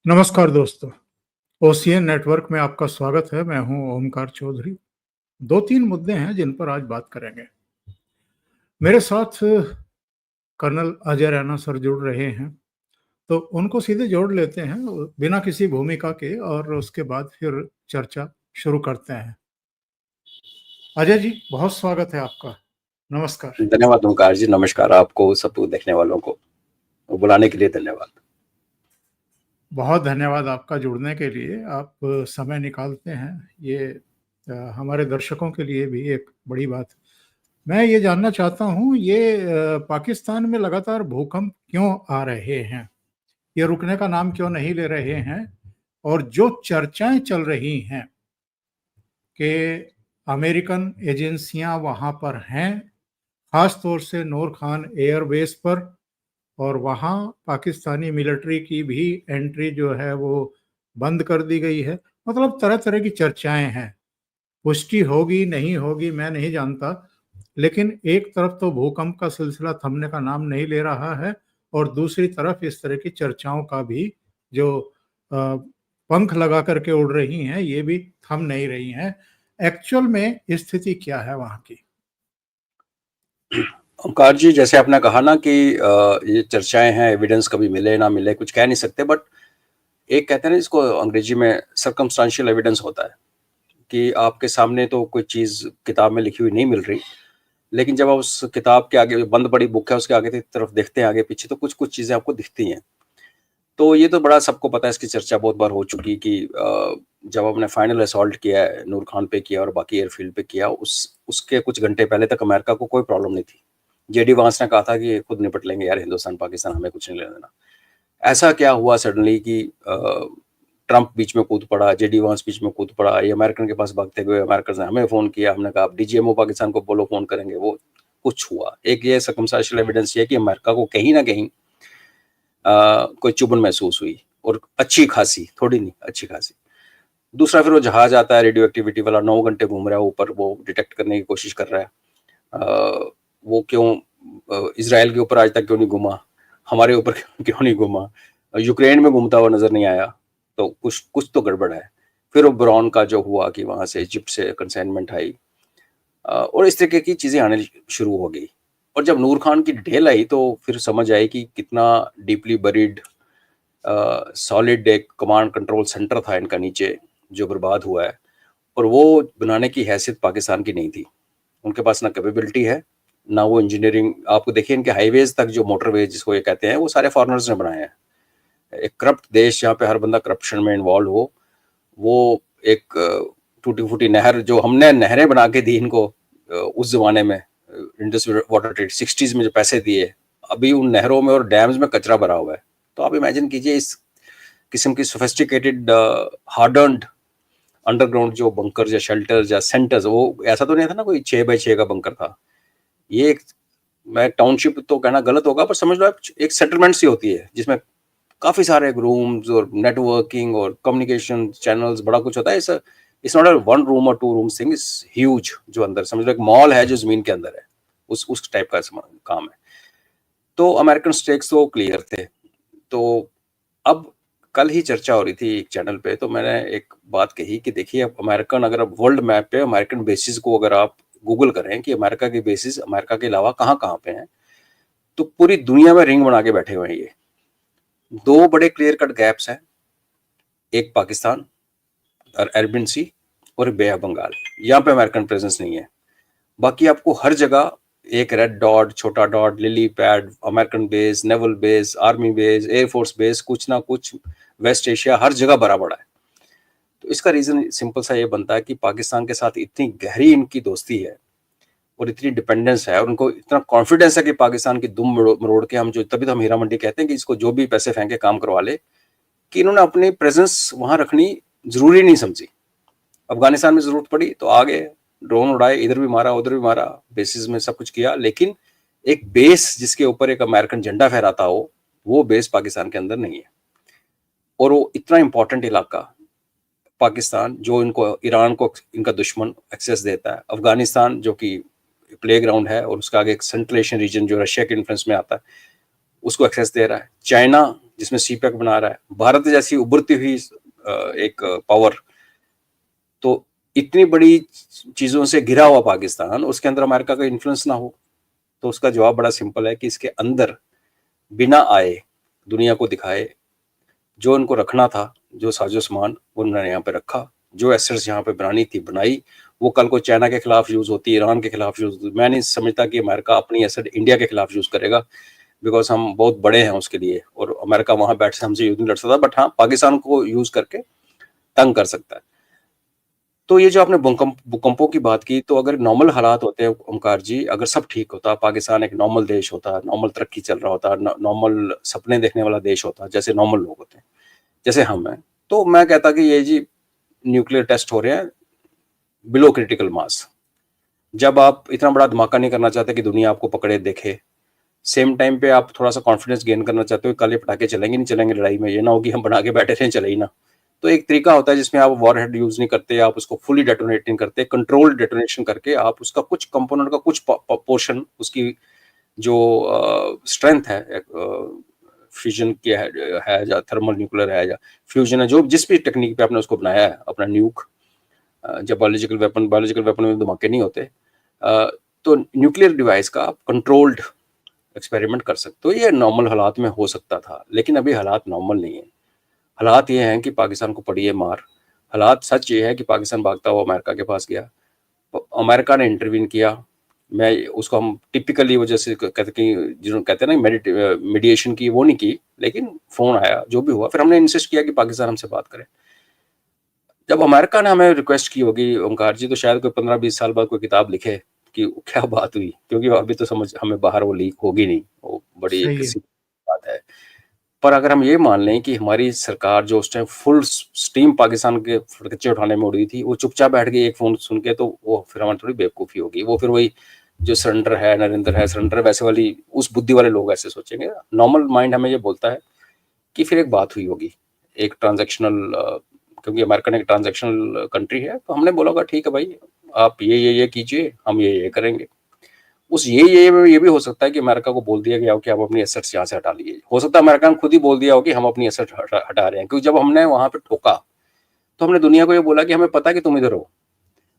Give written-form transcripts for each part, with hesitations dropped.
नमस्कार दोस्तों, ocean network में आपका स्वागत है। मैं हूं ओमकार चौधरी। 2-3 मुद्दे हैं जिन पर आज बात करेंगे। मेरे साथ कर्नल अजय रैना सर जुड़ रहे हैं, तो उनको सीधे जोड़ लेते हैं बिना किसी भूमिका के और उसके बाद फिर चर्चा शुरू करते हैं। अजय जी, बहुत स्वागत है आपका। नमस्कार। धन्यवाद ओंकार जी, नमस्कार आपको, सब देखने वालों को बुलाने के लिए धन्यवाद। बहुत धन्यवाद आपका जुड़ने के लिए। आप समय निकालते हैं, ये हमारे दर्शकों के लिए भी एक बड़ी बात है। मैं ये जानना चाहता हूँ, ये पाकिस्तान में लगातार भूकंप क्यों आ रहे हैं? ये रुकने का नाम क्यों नहीं ले रहे हैं? और जो चर्चाएं चल रही हैं कि अमेरिकन एजेंसियां वहां पर हैं, खास तौर से नूर खान एयरबेस पर, और वहां पाकिस्तानी मिलिट्री की भी एंट्री जो है वो बंद कर दी गई है। मतलब तरह तरह की चर्चाएं हैं। पुष्टि होगी नहीं होगी मैं नहीं जानता, लेकिन एक तरफ तो भूकंप का सिलसिला थमने का नाम नहीं ले रहा है और दूसरी तरफ इस तरह की चर्चाओं का भी जो पंख लगा करके उड़ रही हैं, ये भी थम नहीं रही हैं। एक्चुअल में स्थिति क्या है वहां की? ओंकार जी, जैसे आपने कहा ना कि ये चर्चाएं हैं, एविडेंस कभी मिले ना मिले कुछ कह नहीं सकते, बट एक कहते हैं ना इसको अंग्रेजी में सर्कमस्टांशियल एविडेंस होता है कि आपके सामने तो कोई चीज किताब में लिखी हुई नहीं मिल रही, लेकिन जब आप उस किताब के आगे, बंद बड़ी बुक है उसके आगे की तरफ देखते हैं आगे पीछे, तो कुछ कुछ चीजें आपको दिखती हैं। तो ये तो बड़ा सबको पता है, इसकी चर्चा बहुत बार हो चुकी कि जब हमने फाइनल असॉल्ट किया है, नूर खान पे किया और बाकी एयरफील्ड पे किया, उसके कुछ घंटे पहले तक अमेरिका को कोई प्रॉब्लम नहीं थी। जेडी वांस ने कहा था कि खुद निपट लेंगे यार, हिंदुस्तान पाकिस्तान हमें कुछ नहीं लेना देना। ऐसा क्या हुआ सडनली कि ट्रंप बीच में कूद पड़ा, जेडी वांस बीच में कूद पड़ा, ये अमेरिकन के पास भागते हुए अमेरिकन ने हमें फोन किया, हमने कहा डीजीएमओ पाकिस्तान को बोलो फोन करेंगे, वो कुछ हुआ। एक ये सर्कमस्टेंशियल एविडेंस ये कि अमेरिका को कहीं ना कहीं कोई चुभन महसूस हुई, और अच्छी खासी, थोड़ी नहीं अच्छी खासी। दूसरा फिर वो जहाज आता है रेडियो एक्टिविटी वाला, 9 घंटे घूम रहा है ऊपर, वो डिटेक्ट करने की कोशिश कर रहा है वो क्यों इजराइल के ऊपर आज तक क्यों नहीं घूमा, हमारे ऊपर क्यों नहीं घूमा, यूक्रेन में घूमता हुआ नजर नहीं आया, तो कुछ तो गड़बड़ है। फिर वो ब्रॉन का जो हुआ कि वहां से इजिप्ट से कंसाइनमेंट आई, और इस तरीके की चीजें आने शुरू हो गई। और जब नूर खान की ढेल आई तो फिर समझ आई कि कितना डीपली बरीड सॉलिड एक कमांड कंट्रोल सेंटर था इनका नीचे, जो बर्बाद हुआ है, और वो बनाने की हैसियत पाकिस्तान की नहीं थी। उनके पास ना कैपेबिलिटी है ना वो इंजीनियरिंग। आपको देखिए इनके हाईवेज तक जो मोटरवे जिसको ये कहते हैं, वो सारे फॉरेनर्स ने बनाए हैं। एक करप्ट देश जहाँ पे हर बंदा करप्शन में इन्वॉल्व हो, वो एक टूटी फूटी नहर, जो हमने नहरें बना के दी इनको उस जमाने में, इंडस वाटर ट्रेड 60s में जो पैसे दिए, अभी उन नहरों में और डैम्स में कचरा भरा हुआ है। तो आप इमेजिन कीजिए इस किस्म की सोफिस्टिकेटेड हार्डन्ड अंडरग्राउंड जो बंकर या शेल्टर या सेंटर्स, वो ऐसा तो नहीं था ना कोई 6x6 का बंकर था। ये एक, मैं टाउनशिप तो कहना गलत होगा, पर समझ लो एक सेटलमेंट सी होती है जिसमें काफी सारे रूम्स और नेटवर्किंग और कम्युनिकेशन चैनल्स, बड़ा कुछ होता है। इट्स नॉट अ 1 रूम और 2 रूम थिंग, इज ह्यूज। जो अंदर समझ लो एक मॉल है जो जमीन के अंदर है, उस टाइप का काम है। तो अमेरिकन स्टेक्स तो क्लियर थे। तो अब कल ही चर्चा हो रही थी एक चैनल पे, तो मैंने एक बात कही कि देखिए, अब अमेरिकन, अगर अब वर्ल्ड मैप पे अमेरिकन बेसिस को अगर आप गूगल करें कि अमेरिका के बेसिस अमेरिका के अलावा कहाँ कहाँ पे हैं, तो पूरी दुनिया में रिंग बना के बैठे हुए हैं ये। 2 बड़े क्लियर कट गैप्स हैं, एक पाकिस्तान और अरबियन सी और बे ऑफ बंगाल, यहाँ पे अमेरिकन प्रेजेंस नहीं है। बाकी आपको हर जगह एक रेड डॉट, छोटा dot, lily pad, American base, naval base, army base, air force base, कुछ ना कुछ वेस्ट एशिया, हर जगह बड़ा बड़ा है। तो इसका रीजन सिंपल सा ये बनता है कि पाकिस्तान के साथ इतनी गहरी इनकी दोस्ती है और इतनी डिपेंडेंस है, और उनको इतना कॉन्फिडेंस है कि पाकिस्तान की दुम मरोड़ के हम, जो तभी तो हम हीरा मंडी कहते हैं कि इसको जो भी पैसे फेंके काम करवा ले, कि इन्होंने अपनी प्रेजेंस वहां रखनी जरूरी नहीं समझी। अफगानिस्तान में जरूरत पड़ी तो आगे ड्रोन उड़ाए, इधर भी मारा उधर भी मारा, बेसिस में सब कुछ किया, लेकिन एक बेस जिसके ऊपर एक अमेरिकन झंडा फहराता हो, वो बेस पाकिस्तान के अंदर नहीं है। और वो इतना इंपॉर्टेंट इलाका पाकिस्तान, जो इनको, ईरान को इनका दुश्मन एक्सेस देता है, अफगानिस्तान जो कि प्ले ग्राउंड है, और उसका आगे एक सेंट्रल एशियन रीजन जो रशिया के इन्फ्लुएंस में आता है, उसको एक्सेस दे रहा है। चाइना जिसमें सीपैक बना रहा है, भारत जैसी उभरती हुई एक पावर, तो इतनी बड़ी चीजों से घिरा हुआ पाकिस्तान, उसके अंदर अमेरिका का इन्फ्लुएंस ना हो। तो उसका जवाब बड़ा सिंपल है कि इसके अंदर बिना आए, दुनिया को दिखाए, जो उनको रखना था, जो साजो सामान उन्होंने यहाँ पे रखा, जो एसेट्स यहाँ पे बनानी थी बनाई, वो कल को चाइना के खिलाफ यूज होती, ईरान के खिलाफ यूज होती। मैं नहीं समझता कि अमेरिका अपनी एसेट इंडिया के खिलाफ यूज करेगा, बिकॉज हम बहुत बड़े हैं उसके लिए, और अमेरिका वहां बैठ से हमसे युद्ध नहीं लड़ सकता, बट हाँ पाकिस्तान को यूज करके तंग कर सकता है। तो ये जो आपने भूकंपों की बात की, तो अगर नॉर्मल हालात होते हैं ओमकार जी, अगर सब ठीक होता, पाकिस्तान एक नॉर्मल देश होता, नॉर्मल तरक्की चल रहा होता, नॉर्मल सपने देखने वाला देश होता, जैसे नॉर्मल लोग होते हैं, जैसे हम हैं, तो मैं कहता कि ये जी न्यूक्लियर टेस्ट हो रहे हैं बिलो क्रिटिकल मास। जब आप इतना बड़ा धमाका नहीं करना चाहते कि दुनिया आपको पकड़े देखे, सेम टाइम पे आप थोड़ा सा कॉन्फिडेंस गेन करना चाहते हो, कल ये पटाखे चलेंगे नहीं चलेंगे लड़ाई में, ये ना हो कि हम बना के बैठे थे चले ही ना। तो एक तरीका होता है जिसमें आप वॉरहेड यूज नहीं करते, आप उसको फुली डेटोनेट नहीं करते, कंट्रोल्ड डेटोनेशन करके आप उसका कुछ कंपोनेंट का कुछ पोर्शन, उसकी जो स्ट्रेंथ है, फ्यूजन की है या थर्मल न्यूक्लियर है या फ्यूजन है, जो जिस भी टेक्निक पे आपने उसको बनाया है अपना न्यूक, जब बायोलॉजिकल वेपन में धमाके नहीं होते, तो न्यूक्लियर डिवाइस का आप कंट्रोल्ड एक्सपेरिमेंट कर सकते हो। ये नॉर्मल हालात में हो सकता था, लेकिन अभी हालात नॉर्मल नहीं है। हालात ये हैं कि पाकिस्तान को पड़ी है मार। हालात सच ये है कि पाकिस्तान भागता हुआ अमेरिका के पास गया, अमेरिका ने इंटरवीन किया। मैं उसको हम टिपिकली वो जैसे कहते कि जिन्होंने कहते हैं ना मीडिएशन की, वो नहीं की, लेकिन फोन आया, जो भी हुआ, फिर हमने इंसिस्ट किया कि पाकिस्तान हमसे बात करे। जब अमेरिका ने हमें रिक्वेस्ट की होगी ओमकार जी, तो शायद कोई 15-20 साल बाद कोई किताब लिखे कि क्या बात हुई, क्योंकि अभी तो समझ हमें बाहर वो लीक होगी नहीं, वो बड़ी एक सही है। बात है। पर अगर हम ये मान लें कि हमारी सरकार जो उस टाइम फुल स्टीम पाकिस्तान के फटकच्चे उठाने में उड़ी थी, वो चुपचाप बैठ गई एक फोन सुन के, तो वो फिर हमारी थोड़ी बेवकूफ़ी होगी। वो फिर वही जो सरेंडर है, नरेंद्र है, सरेंडर वैसे वाली उस बुद्धि वाले लोग ऐसे सोचेंगे। नॉर्मल माइंड हमें ये बोलता है कि फिर एक बात हुई होगी, एक ट्रांजेक्शनल, क्योंकि अमेरिकन एक ट्रांजेक्शनल कंट्री है, तो हमने बोला होगा ठीक है भाई, आप ये कीजिए, हम ये करेंगे। उस ये भी हो सकता है कि अमेरिका को बोल दिया गया हो कि आप अपनी एसेट्स यहाँ से हटा लीजिए। हो सकता है अमेरिका ने खुद ही बोल दिया हो कि हम अपनी एसेट हटा रहे हैं, क्योंकि जब हमने वहां पे ठोका तो हमने दुनिया को ये बोला कि हमें पता है कि तुम इधर हो।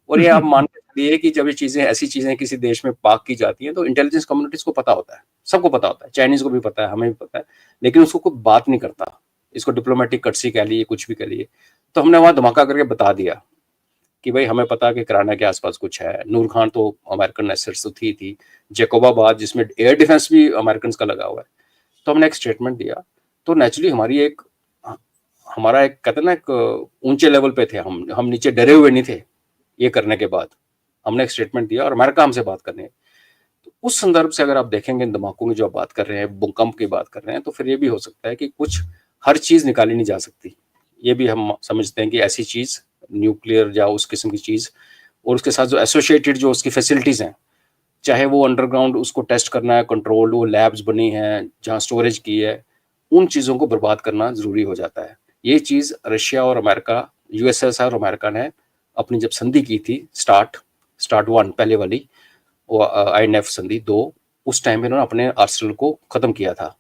और ये आप मान के चलिए कि जब ये चीजें, ऐसी चीजें किसी देश में पाक की जाती हैं, तो इंटेलिजेंस कम्युनिटीज को पता होता है, सबको पता होता है, चाइनीज को भी पता है, हमें भी पता है, लेकिन उसको कोई बात नहीं करता। इसको डिप्लोमेटिक कर्सी कह लिए, कुछ भी कह लिए। तो हमने वहां धमाका करके बता दिया कि भाई हमें पता है कि कराना के आसपास कुछ है। नूर खान तो अमेरिकन एसेट्स तो थी, जैकोबाबाद जिसमें एयर डिफेंस भी अमेरिकन का लगा हुआ है। तो हमने एक स्टेटमेंट दिया, तो नेचुरली हमारा एक कहते हैं ना, एक ऊंचे लेवल पे थे हम नीचे डरे हुए नहीं थे। ये करने के बाद हमने एक स्टेटमेंट दिया और अमेरिका हमसे बात करने है। तो उस संदर्भ से अगर आप देखेंगे इन धमाकों की जो आप बात कर रहे हैं, भूकंप की बात कर रहे हैं, तो फिर ये भी हो सकता है कि कुछ हर चीज निकाली नहीं जा सकती। ये भी हम समझते हैं कि ऐसी चीज न्यूक्लियर या उस किस्म की चीज, और उसके साथ जो एसोसिएटेड जो उसकी फैसिलिटीज हैं, चाहे वो अंडरग्राउंड उसको टेस्ट करना है, कंट्रोल्ड, वो लैब्स बनी हैं जहाँ स्टोरेज की है, उन चीज़ों को बर्बाद करना ज़रूरी हो जाता है। ये चीज़ रशिया और अमेरिका, यूएसएसआर और अमेरिका ने अपनी जब संधि की थी, स्टार्ट 1 पहले वाली, वो INF संधि 2, उस टाइम में इन्होंने अपने आर्सेनल को ख़त्म किया था।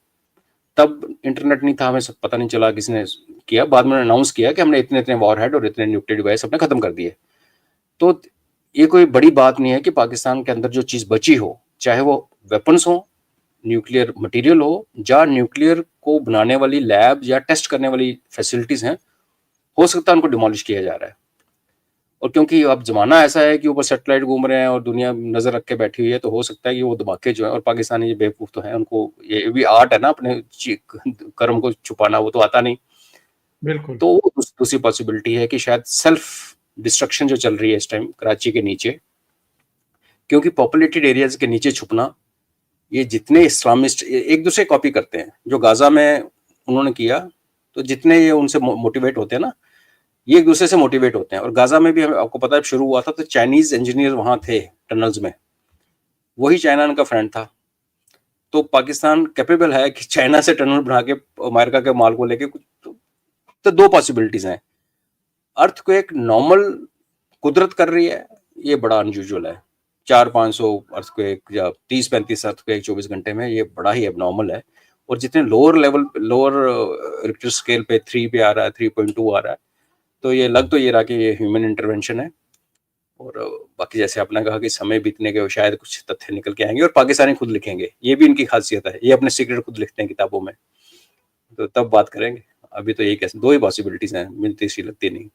तब इंटरनेट नहीं था, हमें सब पता नहीं चला किसने किया। बाद में अनाउंस किया कि हमने इतने इतने वॉरहेड और इतने न्यूक्लियर डिवाइस अपने ख़त्म कर दिए। तो ये कोई बड़ी बात नहीं है कि पाकिस्तान के अंदर जो चीज़ बची हो, चाहे वो वेपन्स हो, न्यूक्लियर मटेरियल हो, या न्यूक्लियर को बनाने वाली लैब या टेस्ट करने वाली फैसिलिटीज हैं, हो सकता है उनको डिमोलिश किया जा रहा है। और क्योंकि अब जमाना ऐसा है कि ऊपर सैटेलाइट घूम रहे हैं और दुनिया नजर रख के बैठी हुई है, तो हो सकता है कि वो धमाके जो है, और पाकिस्तानी ये बेवकूफ तो है, उनको ये भी आर्ट है ना अपने कर्म को छुपाना, वो तो आता नहीं। बिल्कुल। तो दूसरी पॉसिबिलिटी है कि शायद सेल्फ डिस्ट्रक्शन जो चल रही है इस टाइम कराची के नीचे, क्योंकि पॉपुलेटेड एरियाज के नीचे छुपना, ये जितने इस्लामिस्ट एक दूसरे कॉपी करते हैं, जो गाजा में उन्होंने किया, तो जितने ये उनसे मोटिवेट होते हैं ना, ये एक दूसरे से मोटिवेट होते हैं। और गाजा में भी हमें, आपको पता है, शुरू हुआ था तो चाइनीज इंजीनियर वहां थे टनल्स में, वही चाइना उनका फ्रेंड था। तो पाकिस्तान कैपेबल है कि चाइना से टनल बना के अमेरिका के माल को लेके कुछ, तो दो पॉसिबिलिटीज हैं। अर्थक्वेक नॉर्मल कुदरत कर रही है, ये बड़ा अनयूजुअल है। 400-500 अर्थक्वेक या 30-35 अर्थक्वेक 24 घंटे में, ये बड़ा ही एबनॉर्मल है। और जितने लोअर रिक्टर स्केल पे 3 पे आ रहा है, 3.2 आ रहा है, तो ये लग तो ये रहा कि ये ह्यूमन इंटरवेंशन है। और बाकी जैसे आपने कहा कि समय बीतने के शायद कुछ तथ्य निकल के आएंगे और पाकिस्तानी खुद लिखेंगे, ये भी इनकी खासियत है, ये अपने सीक्रेट खुद लिखते हैं किताबों में, तो तब बात करेंगे। अभी तो यही कैसे 2 ही पॉसिबिलिटीज हैं, मिलती सी लगती नहीं।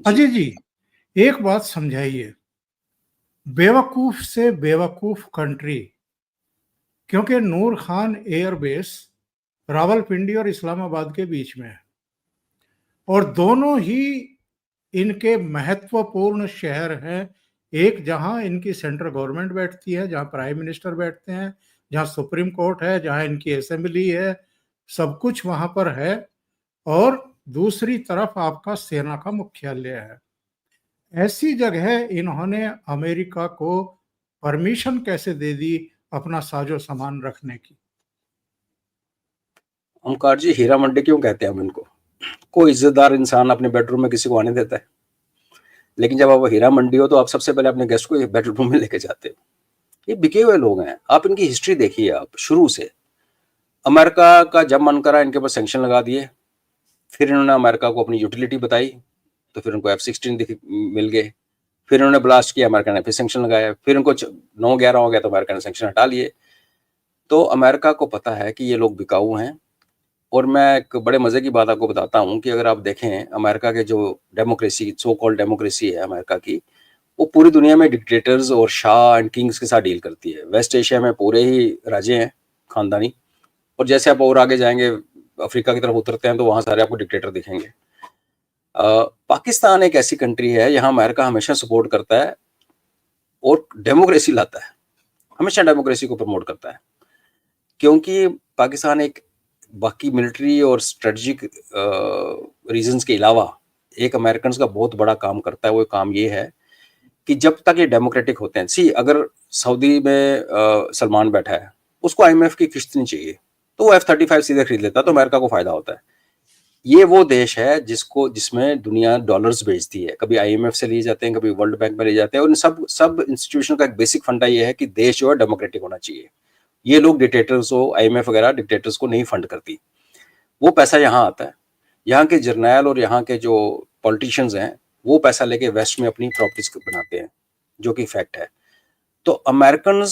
अजय जी, एक बात समझाइए, बेवकूफ से बेवकूफ कंट्री, क्योंकि नूर खान एयरबेस रावलपिंडी और इस्लामाबाद के बीच में है और दोनों ही इनके महत्वपूर्ण शहर हैं। एक जहां इनकी सेंट्रल गवर्नमेंट बैठती है, जहां प्राइम मिनिस्टर बैठते हैं, जहां सुप्रीम कोर्ट है, जहां इनकी असेंबली है, सब कुछ वहां पर है। और दूसरी तरफ आपका सेना का मुख्यालय है। ऐसी जगह इन्होंने अमेरिका को परमिशन कैसे दे दी अपना साजो सामान रखने की? ओमकार जी, हीरा मंडी क्यों कहते हैं हम इनको? कोई इज्जतदार इंसान अपने बेडरूम में किसी को आने देता है? लेकिन जब आप हीरा मंडी हो तो आप सबसे पहले अपने गेस्ट को बेडरूम में लेके जाते हो। ये बिके हुए लोग हैं। आप इनकी हिस्ट्री देखिए, आप शुरू से अमेरिका का जब मन करा इनके ऊपर सैंक्शन लगा दिए, फिर इन्होंने अमेरिका को अपनी यूटिलिटी बताई, तो फिर उनको F-16 मिल गए, फिर इन्होंने ब्लास्ट किया, अमेरिका ने फिर सैंक्शन लगाया, फिर उनको 9/11 हो गया तो अमेरिका ने सैंक्शन हटा लिए। तो अमेरिका को पता है कि ये लोग बिकाऊ हैं। और मैं एक बड़े मजे की बात आपको बताता हूँ कि अगर आप देखें अमेरिका के जो डेमोक्रेसी, सो कॉल्ड डेमोक्रेसी है अमेरिका की, वो पूरी दुनिया में डिक्टेटर्स और शाह एंड किंग्स के साथ डील करती है। वेस्ट एशिया में पूरे ही राजे हैं खानदानी, और जैसे आप और आगे जाएंगे अफ्रीका की तरफ उतरते हैं तो वहां सारे आपको डिक्टेटर दिखेंगे। पाकिस्तान एक ऐसी कंट्री है, यहाँ अमेरिका हमेशा सपोर्ट करता है और डेमोक्रेसी लाता है, हमेशा डेमोक्रेसी को प्रमोट करता है, क्योंकि पाकिस्तान एक बाकी मिलिट्री और स्ट्रेटजिक रीजंस के अलावा एक अमेरिकन का बहुत बड़ा काम करता है। वो काम ये है कि जब तक ये डेमोक्रेटिक होते हैं, सी अगर सऊदी में सलमान बैठा है, उसको IMF की किस्त नहीं चाहिए, तो वो F-35 सीधे खरीद लेता है, तो अमेरिका को फायदा होता है। ये वो देश है जिसमें दुनिया डॉलर्स भेजती है, कभी IMF से लिए जाते हैं, कभी वर्ल्ड बैंक में लिए जाते हैं, और इन सब इंस्टीट्यूशन का एक बेसिक फंडा ये है कि देश जो है डेमोक्रेटिक होना चाहिए। ये लोग डिक्टेटर्स हो, IMF वगैरह डिक्टेटर्स को नहीं फंड करती। वो पैसा यहाँ आता है, यहाँ के जर्नैल और यहाँ के जो पॉलिटिशियंस हैं वो पैसा लेके वेस्ट में अपनी प्रॉपर्टीज बनाते हैं, जो कि फैक्ट है। तो अमेरिकन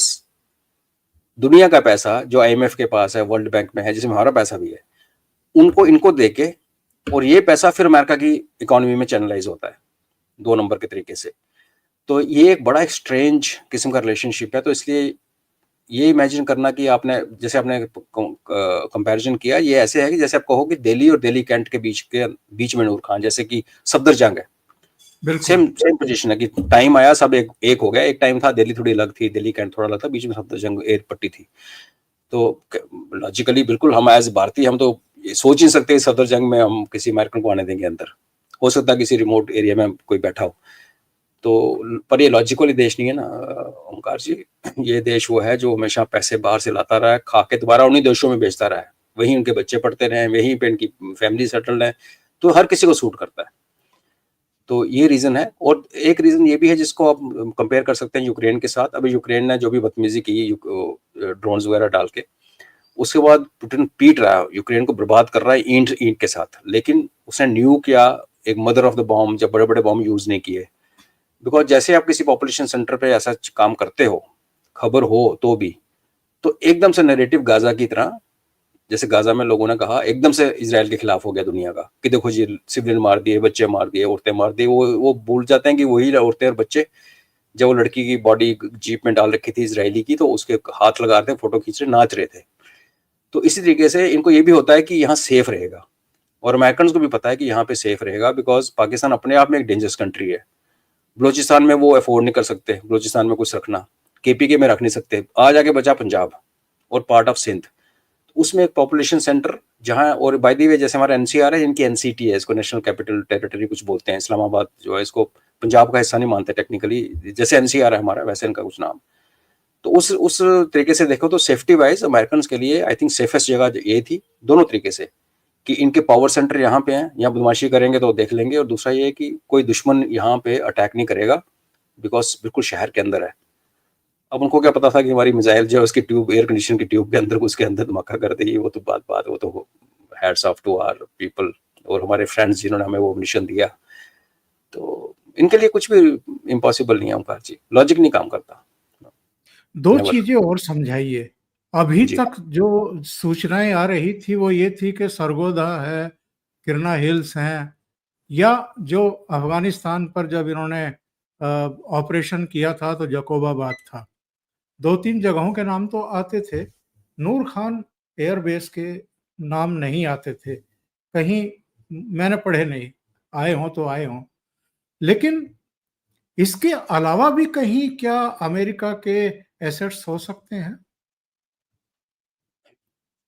दुनिया का पैसा जो IMF के पास है, वर्ल्ड बैंक में है, जिसमें हमारा पैसा भी है, इनको देके, और ये पैसा फिर अमेरिका की इकोनॉमी में चैनलाइज होता है 2 नंबर के तरीके से। तो ये एक बड़ा स्ट्रेंज किस्म का रिलेशनशिप है। तो इसलिए ये इमेजिन करना कि आपने जैसे आपने कंपैरिजन किया, ये ऐसे है कि जैसे आप कहो कि दिल्ली और दिल्ली कैंट के बीच में नूर खान, जैसे कि सफदरजंग है। सेम पोजीशन है कि टाइम आया सब एक हो गया। एक टाइम था दिल्ली थोड़ी अलग थी, दिल्ली कैंट थोड़ा अलग था, बीच में सफदरजंग एयर पट्टी थी। तो लॉजिकली बिल्कुल हम एज भारतीय हम तो सोच ही सकते हैं सफदरजंग में हम किसी अमेरिकन को आने देंगे अंदर। हो सकता है किसी रिमोट एरिया में कोई बैठा हो, तो पर ये लॉजिकली देश नहीं है ना ओमकार जी। ये देश वो है जो हमेशा पैसे बाहर से लाता रहा है, खा के दोबारा उन्हीं देशों में बेचता रहा है, वहीं उनके बच्चे पढ़ते रहे, वहीं पे इनकी फैमिली सेटल्ड है, तो हर किसी को सूट करता है। तो ये रीजन है। और एक रीजन ये भी है जिसको आप कंपेयर कर सकते हैं यूक्रेन के साथ। अभी यूक्रेन ने जो भी बदतमीजी की ड्रोन्स वगैरह डाल के, उसके बाद पुतिन पीट रहा है, यूक्रेन को बर्बाद कर रहा है ईंट के साथ, लेकिन उसने न्यूक या एक मदर ऑफ द बॉम्ब, जब बड़े बड़े बॉम्ब यूज नहीं किए। बिकॉज जैसे आप किसी पॉपुलेशन सेंटर पे ऐसा काम करते हो, खबर हो तो भी, तो एकदम से नैरेटिव गाजा की तरह, जैसे गाजा में लोगों ने कहा एकदम से इजराइल के खिलाफ हो गया दुनिया का कि देखो जी सिविलियन मार दिए, बच्चे मार दिए, औरतें मार दी। वो भूल जाते हैं कि वही औरतें और बच्चे, जब वो लड़की की बॉडी जीप में डाल रखी थी इजरायली की, तो उसके हाथ लगा रहे थे, फोटो खींच रहे, नाच रहे थे। तो इसी तरीके से इनको ये भी होता है कि यहाँ सेफ रहेगा, और अमेरिकन को भी पता है कि यहाँ पे सेफ रहेगा, बिकॉज पाकिस्तान अपने आप में एक डेंजरस कंट्री है। बलोचिस्तान में वो अफोर्ड नहीं कर सकते, बलोचिस्तान में कुछ रखना, KPK में रख नहीं सकते। आज आगे बचा पंजाब और पार्ट ऑफ सिंध, उसमें एक पॉपुलेशन सेंटर जहां, और बाय द वे जैसे हमारा NCR है, इनकी NCT है, इसको नेशनल कैपिटल टेरिटरी कुछ बोलते हैं। इस्लामाबाद जो है इसको पंजाब का हिस्सा नहीं मानते टेक्निकली, जैसे NCR है हमारा वैसे इनका कुछ नाम। तो उस तरीके से देखो तो सेफ्टी वाइज अमेरिकन के लिए आई थिंक सेफेस्ट जगह ये थी, दोनों तरीके से, कि इनके पावर सेंटर यहाँ पे हैं, यहाँ बदमाशी करेंगे तो देख लेंगे, और दूसरा ये है कि कोई दुश्मन यहाँ पे अटैक नहीं करेगा, बिकॉज बिल्कुल शहर के अंदर है। अब उनको क्या पता था कि हमारी मिसाइल जो है उसकी ट्यूब, एयर कंडीशन की ट्यूब के अंदर, उसके अंदर धमाका कर देगी। वो तो बात वो तो hats off to our people और हमारे फ्रेंड्स जिन्होंने हमें वो मिशन दिया। तो इनके लिए कुछ भी इम्पॉसिबल नहीं है ओंकार जी, लॉजिक नहीं काम करता। दो नेवर। चीजें और समझाइए। अभी जी। तक जो सूचनाएं आ रही थी वो ये थी कि सरगोदा है, किरना हिल्स हैं, या जो अफगानिस्तान पर जब इन्होंने ऑपरेशन किया था तो जकोबाबाद था। दो तीन जगहों के नाम तो आते थे, नूर खान एयरबेस के नाम नहीं आते थे। कहीं मैंने पढ़े नहीं, आए हों तो आए हों। लेकिन इसके अलावा भी कहीं क्या अमेरिका के एसेट्स हो सकते हैं?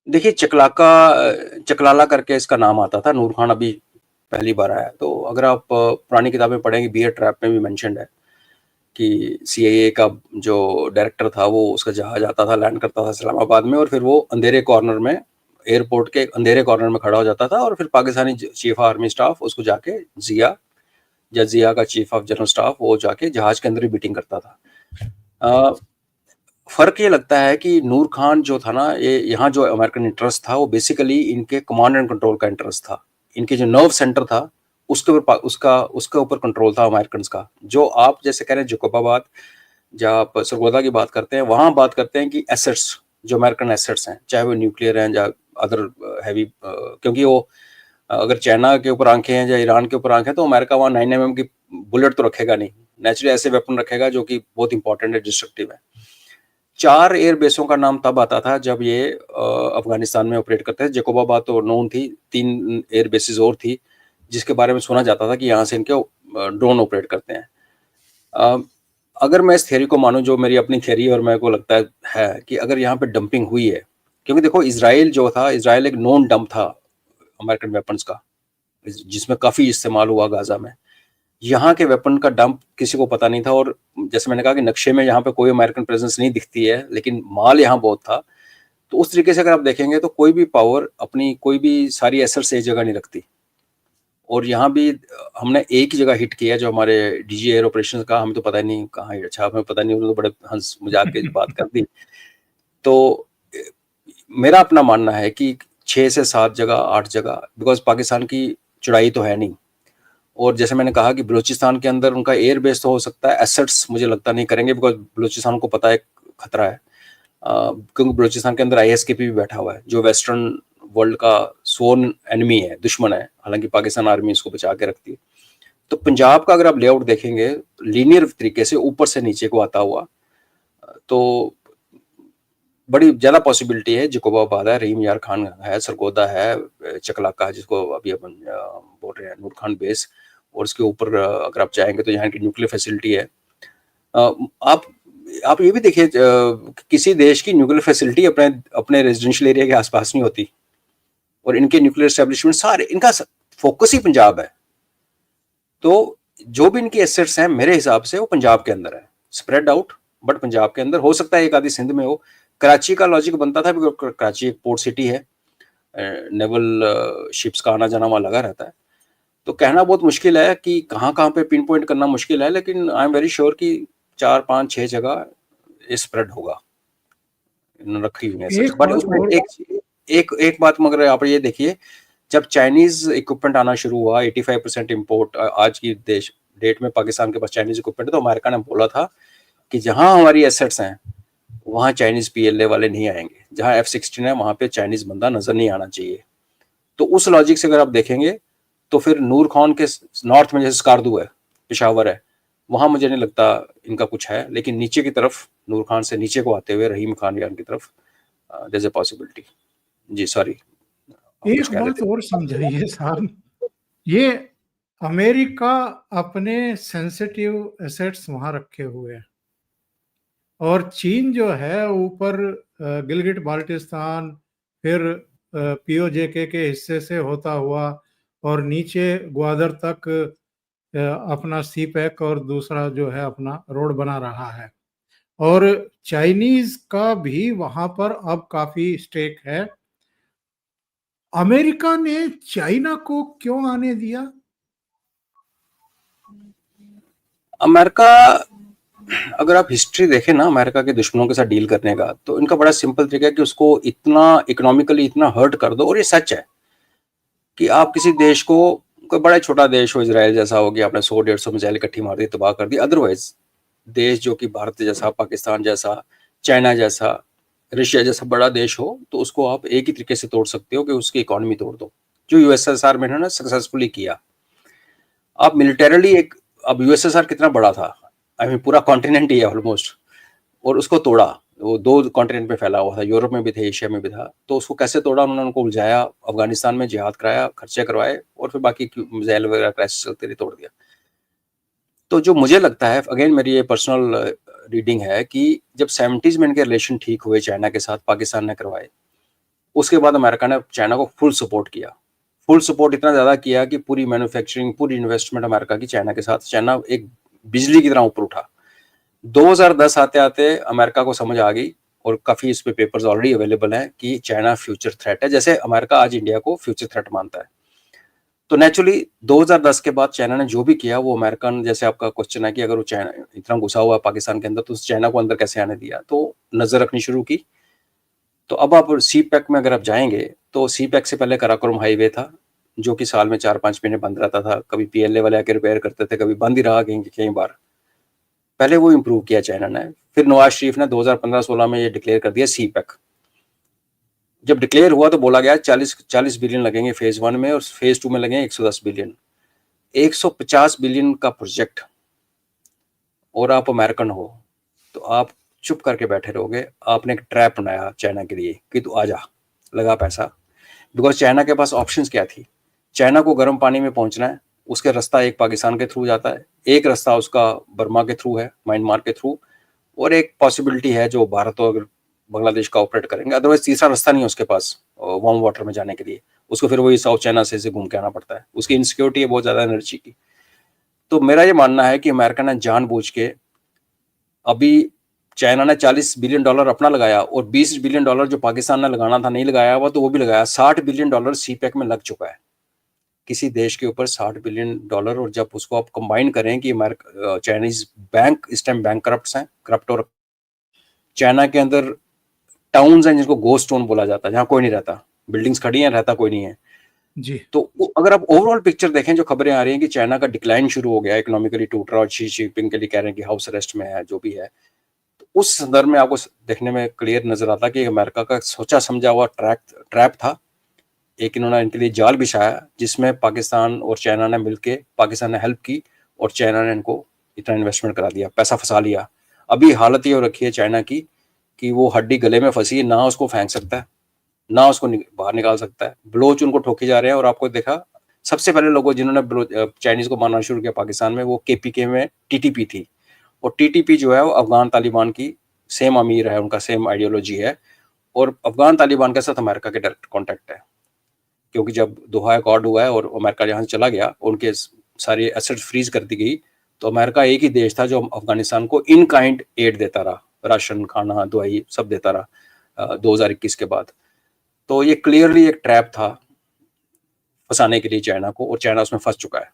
देखिए, चकलाला करके इसका नाम आता था। नूर खान अभी पहली बार आया। तो अगर आप पुरानी किताबें पढ़ेंगे, बियर ट्रैप में भी मेंशन्ड है कि सीआईए का जो डायरेक्टर था वो, उसका जहाज आता था, लैंड करता था इस्लामाबाद में, और फिर वो अंधेरे कॉर्नर में, एयरपोर्ट के अंधेरे कॉर्नर में खड़ा हो जाता था, और फिर पाकिस्तानी चीफ आर्मी स्टाफ उसको जाके जिया का चीफ ऑफ जनरल स्टाफ, वो जाके जहाज के अंदर ही बीटिंग करता था। फर्क ये लगता है कि नूर खान जो था ना, ये यहाँ जो अमेरिकन इंटरेस्ट था वो बेसिकली इनके कमांड एंड कंट्रोल का इंटरेस्ट था। इनके जो नर्व सेंटर था उसके ऊपर उसके ऊपर कंट्रोल था अमेरिकन का। जो आप जैसे कह रहे हैं जकोबाबाद, जहाँ आप सरगोदा की बात करते हैं, वहां बात करते हैं कि एसेट्स, जो अमेरिकन एसेट्स हैं, चाहे वो न्यूक्लियर हैं या अदर हैवी, क्योंकि वो अगर चाइना के ऊपर आंखें हैं या ईरान के ऊपर आंखें, तो अमेरिका वहाँ 9mm की बुलेट तो रखेगा नहीं, नेचुरली ऐसे वेपन रखेगा जो कि बहुत इंपॉर्टेंट है, डिस्ट्रक्टिव है। 4 एयर बेसों का नाम तब आता था जब ये अफगानिस्तान में ऑपरेट करते थे। जकोबाबाद तो नोन थी, 3 एयर बेसिस और थी जिसके बारे में सुना जाता था कि यहाँ से इनके ड्रोन ऑपरेट करते हैं। अगर मैं इस थियरी को मानूं, जो मेरी अपनी थियरी और मेरे को लगता है कि अगर यहाँ पे डंपिंग हुई है, क्योंकि देखो इसराइल जो था, इसराइल एक नॉन डंप था अमेरिकन वेपन्स का, जिसमें काफ़ी इस्तेमाल हुआ गाजा में। यहाँ के वेपन का डंप किसी को पता नहीं था, और जैसे मैंने कहा कि नक्शे में यहाँ पे कोई अमेरिकन प्रेजेंस नहीं दिखती है, लेकिन माल यहाँ बहुत था। तो उस तरीके से अगर आप देखेंगे तो कोई भी पावर अपनी कोई भी सारी एसेट्स एक जगह नहीं रखती। और यहाँ भी हमने एक ही जगह हिट किया, जो हमारे डीजी एयर ऑपरेशन का, हमें तो पता ही नहीं कहाँ है। अच्छा, हमें पता नहीं, उन्होंने तो बड़े हंस मजाक की बात कर दी। तो मेरा अपना मानना है कि 6 से 7 जगह, 8 जगह, बिकॉज पाकिस्तान की चौड़ाई तो है नहीं। और जैसे मैंने कहा कि बलूचिस्तान के अंदर उनका एयर बेस तो हो सकता है, एसेट्स मुझे लगता नहीं करेंगे, बिकॉज बलूचिस्तान को पता है खतरा है। क्योंकि बलूचिस्तान के अंदर आईएसकेपी भी बैठा हुआ है, जो वेस्टर्न वर्ल्ड का स्वोन एनिमी है, दुश्मन है। हालांकि पाकिस्तान आर्मी इसको बचा के रखती है। तो पंजाब का अगर आप लेआउट देखेंगे लीनियर तरीके से ऊपर से नीचे को आता हुआ, तो बड़ी ज्यादा पॉसिबिलिटी है जकोबाबाद है, रहीम यार खान है, सरगोदा है, चकलाका जिसको अभी अपन बोल रहे हैं, नूर खान बेस, और उसके ऊपर अगर आप जाएंगे तो यहाँ की न्यूक्लियर फैसिलिटी है। आप ये भी देखिए, किसी देश की न्यूक्लियर फैसिलिटी अपने अपने रेजिडेंशियल एरिया के आसपास नहीं होती, और इनके न्यूक्लियर एस्टेब्लिशमेंट सारे, इनका फोकस ही पंजाब है। तो जो भी इनकी एसेट्स हैं मेरे हिसाब से वो पंजाब के अंदर है, स्प्रेड आउट, बट पंजाब के अंदर। हो सकता है एक आधी सिंध में हो। कराची का लॉजिक बनता था, बिकॉज कराची एक पोर्ट सिटी है, नेवल शिप्स का आना जाना वहाँ लगा रहता है। तो कहना बहुत मुश्किल है कि कहाँ कहाँ पे पिन पॉइंट करना मुश्किल है, लेकिन आई एम वेरी श्योर कि 4, 5, 6 जगह स्प्रेड होगा, रखी हुई है। एक बट बात उसमें और, एक बात मगर आप ये देखिए, जब चाइनीज इक्विपमेंट आना शुरू हुआ, 85% इम्पोर्ट आज की डेट में पाकिस्तान के पास चाइनीज इक्विपमेंट है, तो अमेरिका ने बोला था कि जहां हमारी एसेट्स हैं वहां चाइनीज पीएलए वाले नहीं आएंगे, जहां F-16 है वहां पे चाइनीज बंदा नजर नहीं आना चाहिए। तो उस लॉजिक से अगर आप देखेंगे तो फिर नूर खान के नॉर्थ में जैसे स्कार्दू है, पेशावर है, वहां मुझे नहीं लगता इनका कुछ है। लेकिन नीचे की तरफ, नूर खान से नीचे को आते हुए रहीम खान यार की तरफ, देयर इज अ पॉसिबिलिटी। जी सॉरी, आप कुछ एक कह रहे बात थे। और समझाइए साहब। ये अमेरिका अपने सेंसिटिव एसेट्स वहां रखे हुए हैं, और चीन जो है ऊपर गिलगिट बाल्टिस्तान, फिर पीओजेके के हिस्से से होता हुआ और नीचे ग्वादर तक अपना सी पैक और दूसरा जो है अपना रोड बना रहा है। और चाइनीज का भी वहां पर अब काफी स्टेक है। अमेरिका ने चाइना को क्यों आने दिया? अमेरिका अगर आप हिस्ट्री देखें ना अमेरिका के दुश्मनों के साथ डील करने का, तो इनका बड़ा सिंपल तरीका है कि उसको इतना इकोनॉमिकली इतना हर्ट कर दो। और ये सच है कि आप किसी देश को, कोई बड़ा छोटा देश हो, इजराइल जैसा हो, कि आपने 100-150 मिसाइल इकट्ठी मार दी, तबाह कर दी। अदरवाइज देश जो कि भारत जैसा, पाकिस्तान जैसा, चाइना जैसा, रशिया जैसा बड़ा देश हो, तो उसको आप एक ही तरीके से तोड़ सकते हो कि उसकी इकोनॉमी तोड़ दो, जो यूएसएसआर में ना सक्सेसफुली किया। आप मिलिटरली एक, अब यूएसएसआर कितना बड़ा था, आई मीन पूरा कॉन्टिनेंट ही है ऑलमोस्ट, और उसको तोड़ा। वो 2 कॉन्टिनेंट पे फैला हुआ था, यूरोप में भी थे, एशिया में भी था। तो उसको कैसे तोड़ा उन्होंने, उनको उलझाया, अफगानिस्तान में जिहाद कराया, खर्चे करवाए, और फिर बाकी मिसाइल वगैरह क्राइसिस चलते रहे, तोड़ दिया। तो जो मुझे लगता है, अगेन मेरी ये पर्सनल रीडिंग है, कि जब 70s में इनके रिलेशन ठीक हुए चाइना के साथ, पाकिस्तान ने करवाए, उसके बाद अमेरिका ने चाइना को फुल सपोर्ट किया। फुल सपोर्ट इतना ज़्यादा किया कि पूरी मैन्युफैक्चरिंग, पूरी इन्वेस्टमेंट अमेरिका की चाइना के साथ, चाइना एक बिजली की तरह ऊपर उठा। 2010 आते-आते अमेरिका को समझ आ गई, और काफ़ी इस पे पेपर्स ऑलरेडी अवेलेबल हैं, कि चाइना फ्यूचर थ्रेट है, जैसे अमेरिका आज इंडिया को फ्यूचर थ्रेट मानता है। तो नेचुरली 2010 के बाद चाइना ने जो भी किया, वो अमेरिकन, जैसे आपका क्वेश्चन है कि अगर वो चाइना इतना घुसा हुआ है पाकिस्तान के अंदर, तो चाइना को अंदर कैसे आने दिया, तो नज़र रखनी शुरू की। तो अब आप सी पैक में अगर आप जाएंगे, तो सी पैक से पहले कराकोरम हाईवे था, जो कि साल में 4-5 महीने बंद रहता था। कभी पीएलए वाले आके रिपेयर करते थे, कभी बंद ही रहा कई बार। पहले वो इम्प्रूव किया चाइना ने। फिर नवाज शरीफ ने 2015-16 में ये डिक्लेयर कर दिया सी पैक। जब डिक्लेयर हुआ तो बोला गया 40 बिलियन लगेंगे फेज 1 में, और फेज 2 में लगेंगे 110 बिलियन। 150 बिलियन का प्रोजेक्ट, और आप अमेरिकन हो, तो आप चुप करके बैठे रहोगे। आपने एक ट्रैप बनाया चाइना के लिए कि तू आजा, लगा पैसा। बिकॉज चाइना के पास ऑप्शंस क्या थी, चाइना को गर्म पानी में पहुंचना है, उसके रास्ता एक पाकिस्तान के थ्रू जाता है, एक रास्ता उसका बर्मा के थ्रू है, म्यांमार के थ्रू, और एक पॉसिबिलिटी है जो भारत और बांग्लादेश का ऑपरेट करेंगे। अदरवाइज तीसरा रास्ता नहीं है उसके पास वार्म वाटर में जाने के लिए। उसको फिर वही साउथ चाइना से घूम के आना पड़ता है। उसकी इनसिक्योरिटी है बहुत ज़्यादा एनर्जी की। तो मेरा ये मानना है कि अमेरिका ने जानबूझ के, अभी चाइना ने $40 बिलियन अपना लगाया, और $20 बिलियन जो पाकिस्तान ने लगाना था नहीं लगाया हुआ, तो वो भी लगाया। $60 बिलियन सी पैक में लग चुका है किसी देश के ऊपर, $60 बिलियन। और जब उसको आप कंबाइन करें कि चाइनीज बैंक इस टाइम बैंक करप्ट, और चाइना के अंदर टाउन्स हैं जिनको गोस्ट टाउन बोला जाता है, जहाँ कोई नहीं रहता, बिल्डिंग्स खड़ी हैं, रहता कोई नहीं है। जी। तो अगर आप ओवरऑल पिक्चर देखें, जो खबरें आ रही हैं कि चाइना का डिक्लाइन शुरू हो गया, इकोनॉमिकली टूट रहा, और शी जिनपिंग के लिए कह रहे हैं कि हाउस अरेस्ट में है, जो भी है, तो उस संदर्भ में आपको देखने में क्लियर नजर आता कि अमेरिका का सोचा समझा हुआ ट्रैप था। एक इन्होंने इनके लिए जाल बिछाया, जिसमें पाकिस्तान और चाइना ने मिलकर, पाकिस्तान ने हेल्प की, और चाइना ने इनको इतना इन्वेस्टमेंट करा दिया, पैसा फंसा लिया। अभी हालत ये हो रखी है चाइना की कि वो हड्डी गले में फंसी है, ना उसको फेंक सकता है, ना उसको बाहर निकाल सकता है। बलोच उनको ठोके जा रहे हैं। और आपको देखा, सबसे पहले लोगों जिन्होंने चाइनीज को मारना शुरू किया पाकिस्तान में, वो केपीके में टीटीपी थी। और टीटीपी जो है वो अफगान तालिबान की सेम अमीर है, उनका सेम आइडियोलॉजी है। और अफगान तालिबान के साथ अमेरिका के डायरेक्ट कॉन्टैक्ट है, क्योंकि जब दोहा अकॉर्ड हुआ है और अमेरिका यहाँ से चला गया, उनके सारी एसेट्स फ्रीज कर दी गई, तो अमेरिका एक ही देश था जो अफगानिस्तान को इन काइंड एड देता रहा, राशन, खाना, दवाई सब देता रहा 2021 के बाद। तो ये क्लियरली एक ट्रैप था फंसाने के लिए चाइना को, और चाइना उसमें फंस चुका है।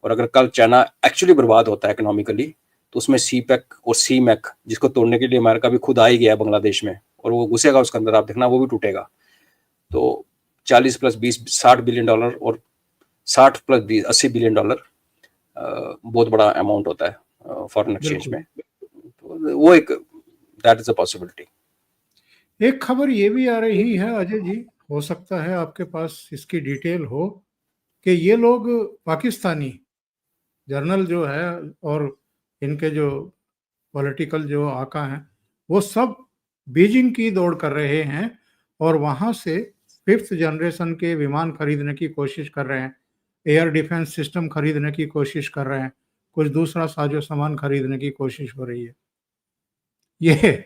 और अगर कल चाइना एक्चुअली बर्बाद होता है इकोनॉमिकली, तो उसमें सी पैक और सी मैक, जिसको तोड़ने के लिए अमेरिका भी खुद आ ही गया बांग्लादेश में, और वो घुसेगा उसके अंदर, आप देखना वो भी टूटेगा। तो 40 प्लस 20 $60 बिलियन, और 60 प्लस 20 $80 बिलियन बहुत बड़ा अमाउंट होता है फॉरेन एक्सचेंज में। तो वो एक, दैट इज अ पॉसिबिलिटी। एक खबर ये भी आ रही है अजय जी, हो सकता है आपके पास इसकी डिटेल हो, कि ये लोग पाकिस्तानी जर्नल जो है और इनके जो पॉलिटिकल जो आका हैं, वो सब बीजिंग की दौड़ कर रहे हैं, और वहाँ से 5th जनरेशन के विमान खरीदने की कोशिश कर रहे हैं, एयर डिफेंस सिस्टम खरीदने की कोशिश कर रहे हैं, कुछ दूसरा साजो सामान खरीदने की कोशिश हो रही है। ये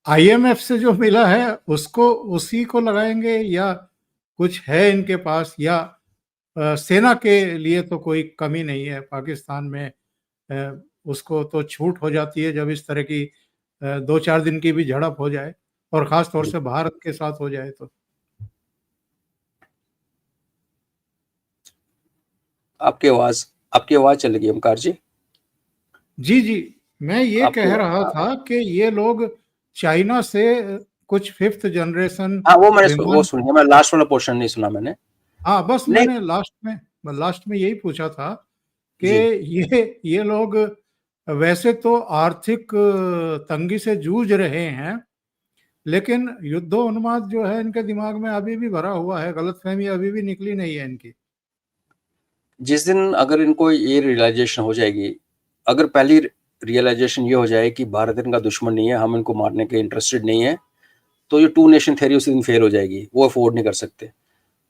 आईएमएफ से जो मिला है उसको उसी को लगाएंगे, या कुछ है इनके पास, या सेना के लिए तो कोई कमी नहीं है पाकिस्तान में। उसको तो छूट हो जाती है जब इस तरह की 2-4 दिन की भी झड़प हो जाए, और ख़ास तौर से भारत के साथ हो जाए तो। आपकी आवाज़ चली गई ओमकार जी। जी, जी। मैं ये कह आपको रहा था कि ये लोग चाइना से कुछ फिफ्थ जनरेशन हाँ, वो वो विमान। सुनिए, मैं लास्ट वाला पोर्शन नहीं सुना मैंने। हाँ, बस नहीं, मैंने लास्ट में यही पूछा था कि जी। ये लोग वैसे तो आर्थिक तंगी से जूझ रहे हैं, लेकिन युद्धोन्माद जो है इनके दिमाग में अभी भी भरा हुआ है, गलतफहमी अभी भी निकली नहीं है इनकी। जिस दिन अगर इनको ये रियलाइज़ेशन हो जाएगी, अगर पहली रियलाइज़ेशन ये हो जाए कि भारत इनका दुश्मन नहीं है, हम इनको मारने के इंटरेस्टेड नहीं है, तो ये टू नेशन थ्योरी उसी दिन फेल हो जाएगी, वो अफोर्ड नहीं कर सकते।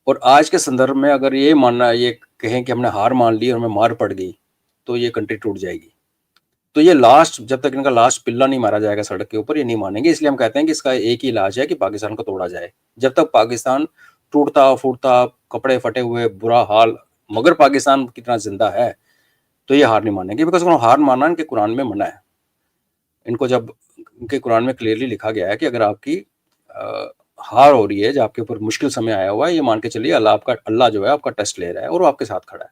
और आज के संदर्भ में अगर ये मानना, ये कहें कि हमने हार मान ली और हमें मार पड़ गई, तो ये कंट्री टूट जाएगी। तो ये लास्ट, जब तक इनका लास्ट पिल्ला नहीं मारा जाएगा सड़क के ऊपर, ये नहीं मानेंगे। इसलिए हम कहते हैं कि इसका एक ही इलाज है कि पाकिस्तान को तोड़ा जाए। जब तक पाकिस्तान टूटता फूटता, कपड़े फटे हुए, बुरा हाल, मगर पाकिस्तान कितना जिंदा है, तो ये हार नहीं मानेंगे। बिकॉज हार मानना इनके कुरान में मना है। इनको जब इनके कुरान में क्लियरली लिखा गया है कि अगर आपकी हार हो रही है, जब आपके ऊपर मुश्किल समय आया हुआ है, ये मान के चलिए अल्लाह जो है आपका टेस्ट ले रहा है और वो आपके साथ खड़ा है।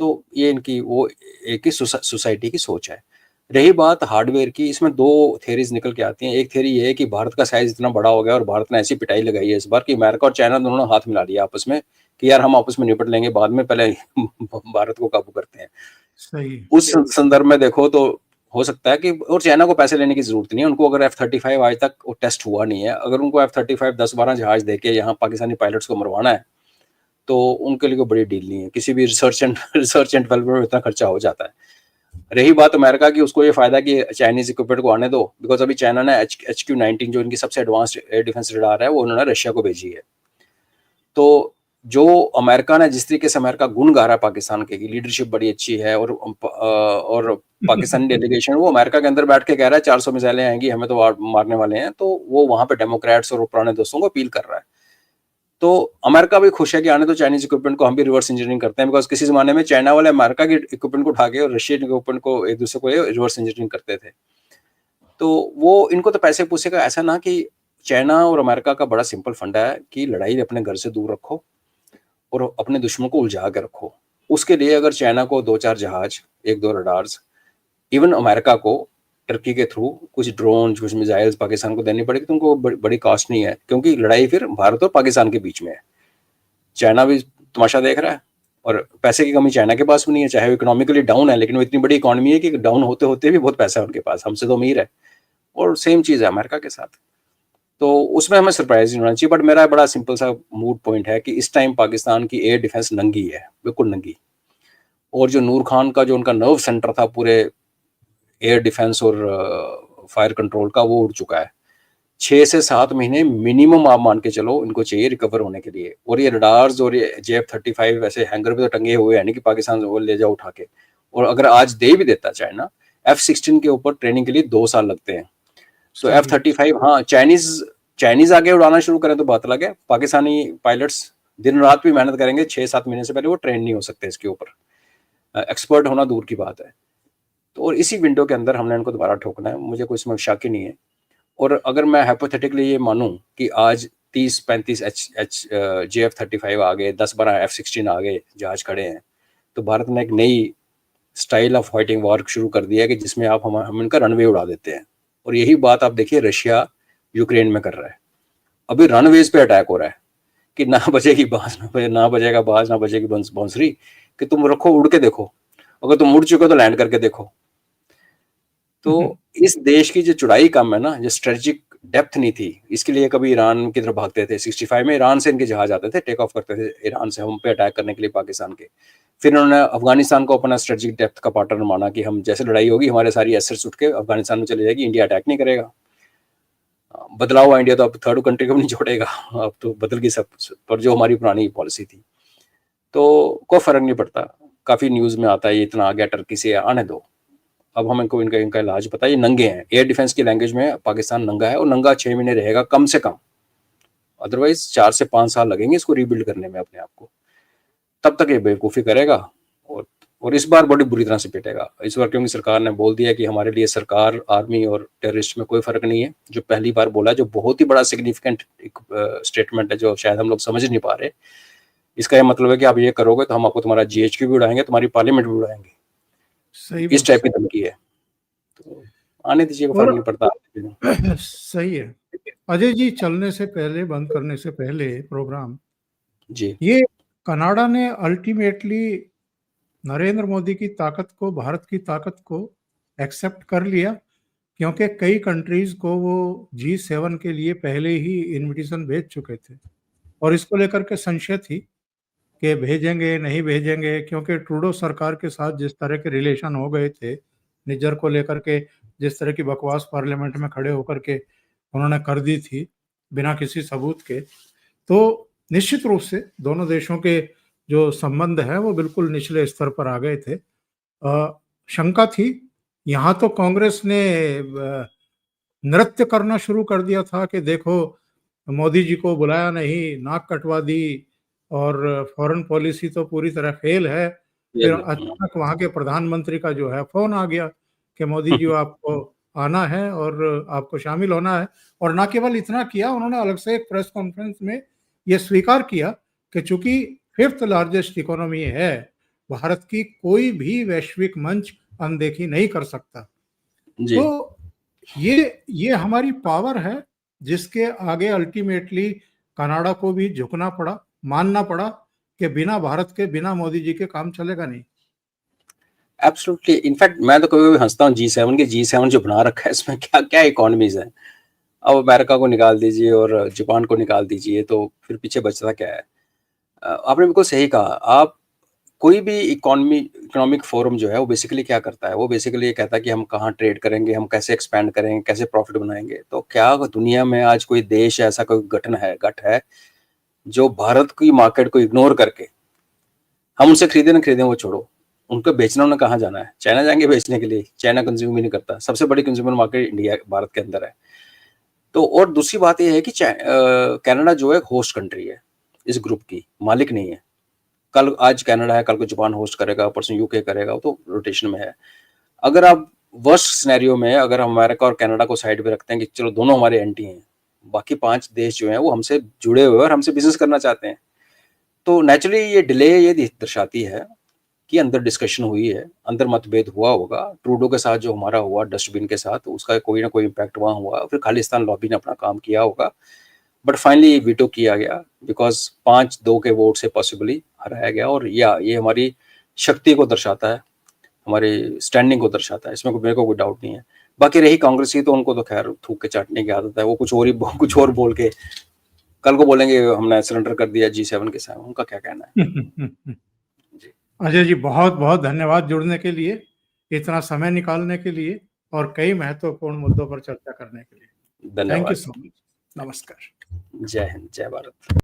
तो ये इनकी वो एक ही सोसाइटी की सोच है। रही बात हार्डवेयर की, इसमें दो थेरीज निकल के आती हैं। एक थेरी ये है कि भारत का साइज इतना बड़ा हो गया और भारत ने ऐसी पिटाई लगाई है इस बार कि अमेरिका और चाइना दोनों ने हाथ मिला लिया आपस में कि यार हम आपस में निपट लेंगे बाद में, पहले भारत को काबू करते हैं। सही। उस संदर्भ में देखो तो हो सकता है कि, और चाइना को पैसे लेने की जरूरत नहीं है उनको। अगर F-35 आज तक वो टेस्ट हुआ नहीं है, अगर उनको F-35 10-12 जहाज देके यहाँ पाकिस्तानी पायलट्स को मरवाना है, तो उनके लिए कोई बड़ी डील नहीं है। किसी भी रिसर्च एंड डेवलपमेंट में इतना खर्चा हो जाता है। रही बात अमेरिका की, उसको ये फायदा कि चाइनीज इक्विपमेंट को आने दो, बिकॉज अभी चाइना ने HQ-19 जो इनकी सबसे एडवांस्ड एयर डिफेंस रडार है, वो उन्होंने रशिया को भेजी है। तो जो अमेरिका ने, जिस तरीके से अमेरिका गुण गा रहा है पाकिस्तान के की लीडरशिप बड़ी अच्छी है, और पाकिस्तानी डेलीगेशन वो अमेरिका के अंदर बैठ के कह रहा है 400 मिसाइलें आएंगी, हमें तो मारने वाले हैं, तो वो वहां पे डेमोक्रेट्स और पुराने दोस्तों को अपील कर रहा है। तो अमेरिका भी खुश है कि आने तो चाइनीज इक्विपमेंट को, हम भी रिवर्स इंजीनियरिंग करते हैं। बिकॉज किसी जमाने में चाइना वाले अमेरिका के इक्विपमेंट को उठा के और रशियन इक्विपमेंट को एक दूसरे को रिवर्स इंजीनियरिंग करते थे। तो वो इनको तो पैसे पूसे का ऐसा ना कि चाइना और अमेरिका का बड़ा सिंपल फंडा है कि लड़ाई अपने घर से दूर रखो और अपने दुश्मन को उलझा के रखो। उसके लिए अगर चाइना को 2-4 जहाज, 1-2 रडार्स, इवन अमेरिका को टर्की के थ्रू कुछ ड्रोन, कुछ मिसाइल्स पाकिस्तान को देनी पड़ेगी, तो उनको बड़ी कॉस्ट नहीं है, क्योंकि लड़ाई फिर भारत और पाकिस्तान के बीच में है। चाइना भी तमाशा देख रहा है और पैसे की कमी चाइना के पास भी नहीं है, चाहे वो इकोनॉमिकली डाउन है, लेकिन वो इतनी बड़ी इकोनॉमी है कि डाउन होते होते भी बहुत पैसा है उनके पास, हमसे तो अमीर है। और सेम चीज़ है अमेरिका के साथ। तो उसमें हमें सरप्राइज नहीं होना चाहिए। बट मेरा बड़ा सिंपल सा मूड पॉइंट है कि इस टाइम पाकिस्तान की एयर डिफेंस नंगी है, बिल्कुल नंगी। और जो नूर खान का जो उनका नर्व सेंटर था पूरे एयर डिफेंस और फायर कंट्रोल का, वो उड़ चुका है। 6 से 7 महीने मिनिमम आप मान के चलो इनको चाहिए रिकवर होने के लिए। और ये रडार्स और ये JF-35 वैसे हैंगर पे तो टंगे हुए हैं नहीं कि पाकिस्तान वो ले जाओ उठा के। और अगर आज दे भी देता चाइना, F-16 के ऊपर ट्रेनिंग के लिए 2 साल लगते हैं। तो सही। F-35, हाँ, चाइनीज आगे उड़ाना शुरू करें तो बात अलग है। पाकिस्तानी पायलट्स दिन रात भी मेहनत करेंगे, 6-7 महीने से पहले वो ट्रेन नहीं हो सकते इसके ऊपर। एक्सपर्ट होना दूर की बात है। तो और इसी विंडो के अंदर हमने इनको दोबारा ठोकना है, मुझे कोई इसमें शक ही नहीं है। और अगर मैं हाइपोथेटिकली ये मानूं कि आज 30-35 JF-35 आ गए, 10-12 F-16 आ गए, जहाज खड़े हैं, तो भारत ने एक नई स्टाइल ऑफ फाइटिंग वॉर शुरू कर दिया है कि जिसमें हम इनका रनवे उड़ा देते हैं। और यही बात आप देखिए रशिया यूक्रेन में कर रहा है। अभी रनवेज पे अटैक हो रहा है कि ना बजेगी बाज, ना बजेगा बाज, ना बजेगी बांसुरी, कि तुम रखो, उड़ के देखो, अगर तुम उड़ चुके हो तो लैंड करके देखो। तो इस देश की जो चौड़ाई कम है ना, जो स्ट्रेटेजिक डेप्थ नहीं थी, इसके लिए कभी ईरान की तरफ भागते थे। 65 में ईरान से इनके जहाज आते थे, टेक ऑफ करते थे ईरान से हम पे अटैक करने के लिए पाकिस्तान के। फिर उन्होंने अफगानिस्तान को अपना स्ट्रेटेजिक डेप्थ का पार्टनर माना कि हम जैसे लड़ाई होगी हमारे सारी एसेट्स उठ के अफगानिस्तान में चले जाएगी, इंडिया अटैक नहीं करेगा। बदला हुआ इंडिया तो अब थर्ड कंट्री को नहीं छोड़ेगा, अब तो बदल गई सब, पर जो हमारी पुरानी पॉलिसी थी तो कोई फर्क नहीं पड़ता। काफी न्यूज में आता है ये इतना आ गया टर्की से, आने दो, अब हम इनको इनका इलाज पता है। ये नंगे हैं, एयर डिफेंस की लैंग्वेज में पाकिस्तान नंगा है, और नंगा 6 महीने रहेगा कम से कम, अदरवाइज 4 से 5 साल लगेंगे इसको रीबिल्ड करने में अपने आप को। तब तक ये बेवकूफ़ी करेगा और इस बार बड़ी बुरी तरह से पिटेगा इस बार, क्योंकि सरकार ने बोल दिया कि हमारे लिए सरकार, आर्मी और टेररिस्ट में कोई फर्क नहीं है। जो पहली बार बोला, जो बहुत ही बड़ा सिग्निफिकेंट स्टेटमेंट है, जो शायद हम लोग समझ नहीं पा रहे। इसका यह मतलब है कि आप ये करोगे तो हम आपको तुम्हारा GHQ भी उड़ाएंगे, तुम्हारी पार्लियामेंट भी उड़ाएंगे। सही इस बात। टाइप की धमकी है। तो आने दीजिए, कोई और फ़र्क नहीं पड़ता। सही है। अजय जी, चलने से पहले, बंद करने से पहले प्रोग्राम, जी, ये कनाडा ने अल्टीमेटली नरेंद्र मोदी की ताकत को, भारत की ताकत को एक्सेप्ट कर लिया, क्योंकि कई कंट्रीज़ को वो G7 के लिए पहले ही इन्विटेशन भेज चुके थे और इसको लेकर के संशय थी कि भेजेंगे, नहीं भेजेंगे, क्योंकि ट्रूडो सरकार के साथ जिस तरह के रिलेशन हो गए थे, निज्जर को लेकर के जिस तरह की बकवास पार्लियामेंट में खड़े होकर के उन्होंने कर दी थी, बिना किसी सबूत के, तो निश्चित रूप से दोनों देशों के जो संबंध हैं, वो बिल्कुल निचले स्तर पर आ गए थे। शंका थी, यहाँ तो कांग्रेस ने नृत्य करना शुरू कर दिया था कि देखो, मोदी जी को बुलाया नहीं, नाक कटवा दी और फॉरेन पॉलिसी तो पूरी तरह फेल है। फिर अचानक वहाँ के प्रधानमंत्री का जो है फ़ोन आ गया कि मोदी जी आपको आना है और आपको शामिल होना है, और ना केवल इतना किया, उन्होंने अलग से एक प्रेस कॉन्फ्रेंस में ये स्वीकार किया कि चूँकि 5th लार्जेस्ट इकोनॉमी है, भारत की कोई भी वैश्विक मंच अनदेखी नहीं कर सकता। जी। तो ये हमारी पावर है, जिसके आगे अल्टीमेटली कनाडा को भी झुकना पड़ा, मानना पड़ा कि बिना भारत के, बिना मोदी जी के काम चलेगा नहीं। एब्सोल्युटली, इनफैक्ट मैं तो कभी-कभी हँसता हूँ G7 जो बना रखा है, इसमें क्या-क्या इकोनॉमीज़ हैं। अब अमेरिका को निकाल दीजिए और जापान को निकाल दीजिए, तो फिर पीछे बचता क्या है? आपने बिल्कुल सही कहा। आप कोई भी इकोनॉमिक फोरम जो है, वो बेसिकली क्या करता है? वो बेसिकली ये कहता है कि हम कहाँ ट्रेड करेंगे, हम कैसे एक्सपैंड करेंगे, कैसे प्रॉफिट बनाएँगे। तो क्या दुनिया में आज कोई देश ऐसा कोई गठ है, जो भारत की मार्केट को इग्नोर करके, हम उनसे खरीदें ना खरीदें वो छोड़ो, उनको बेचना उन्हें कहाँ जाना है? चाइना जाएँगे बेचने के लिए, चाइना कंज़्यूम ही नहीं करता। सबसे बड़ी कंज़्यूमर मार्केट इंडिया, भारत के अंदर है। तो और दूसरी बात ये है कि कनाडा जो है होस्ट कंट्री है इस ग्रुप की, मालिक नहीं है। कल आज कनाडा है, कल को जापान होस्ट करेगा, परसों यूके करेगा, वो तो रोटेशन में है। अगर आप वर्स्ट सिनेरियो में अगर हम अमेरिका और कनाडा को साइड पे रखते हैं कि चलो दोनों हमारे एंटी हैं, बाकी 5 देश जो हैं वो हमसे जुड़े हुए और हमसे बिज़नेस करना चाहते हैं। तो नेचुरली ये डिले ये दर्शाती है कि अंदर डिस्कशन हुई है, अंदर मतभेद हुआ होगा। ट्रूडो के साथ जो हमारा हुआ डस्टबिन के साथ, उसका कोई ना कोई इम्पैक्ट वहाँ हुआ। फिर खालिस्तान लॉबी ने अपना काम किया होगा, बट फाइनली वीटो किया गया बिकॉज़ 5-2 के वोट से पॉसिबली हराया गया। और ये हमारी शक्ति को दर्शाता है, हमारी स्टैंडिंग को दर्शाता है, इसमें मेरे को कोई डाउट नहीं है। बाकी रही कांग्रेस की, तो उनको तो खैर थूक के चाटने की आदत है। वो कुछ और बोल के कल को बोलेंगे हमने सरेंडर कर दिया G7 के साथ, उनका क्या कहना है? जी, अजय जी, बहुत-बहुत धन्यवाद जुड़ने के लिए, इतना समय निकालने के लिए और कई महत्वपूर्ण मुद्दों पर चर्चा करने के लिए। थैंक यू धन्यवाद। So much. नमस्कार। जय हिंद, जय भारत।